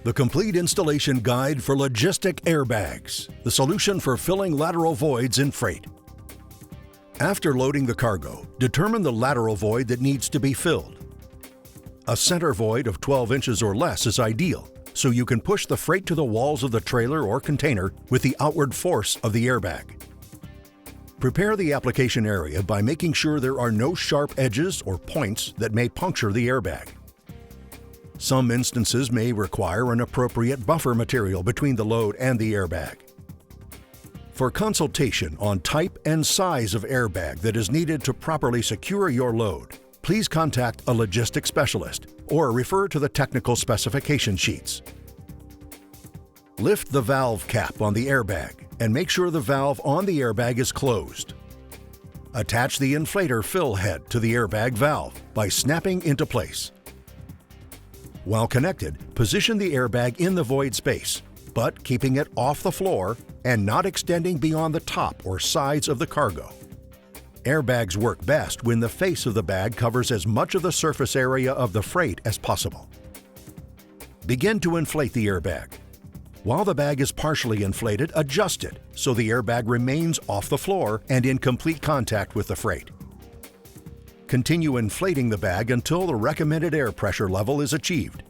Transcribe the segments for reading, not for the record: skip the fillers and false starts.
The complete installation guide for logistic airbags, the solution for filling lateral voids in freight. After loading the cargo, determine the lateral void that needs to be filled. A center void of 12 inches or less is ideal, so you can push the freight to the walls of the trailer or container with the outward force of the airbag. Prepare the application area by making sure there are no sharp edges or points that may puncture the airbag. Some instances may require an appropriate buffer material between the load and the airbag. For consultation on type and size of airbag that is needed to properly secure your load, please contact a logistics specialist or refer to the technical specification sheets. Lift the valve cap on the airbag and make sure the valve on the airbag is closed. Attach the inflator fill head to the airbag valve by snapping into place. While connected, position the airbag in the void space, but keeping it off the floor and not extending beyond the top or sides of the cargo. Airbags work best when the face of the bag covers as much of the surface area of the freight as possible. Begin to inflate the airbag. While the bag is partially inflated, adjust it so the airbag remains off the floor and in complete contact with the freight. Continue inflating the bag until the recommended air pressure level is achieved.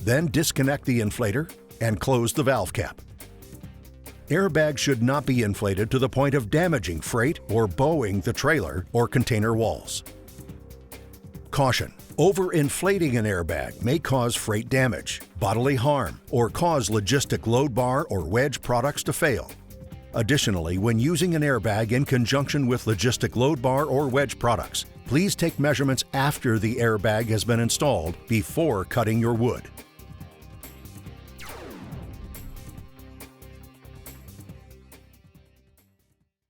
Then disconnect the inflator and close the valve cap. Airbags should not be inflated to the point of damaging freight or bowing the trailer or container walls. Caution: overinflating an airbag may cause freight damage, bodily harm, or cause logistic load bar or wedge products to fail. Additionally, when using an airbag in conjunction with logistic load bar or wedge products, please take measurements after the airbag has been installed before cutting your wood.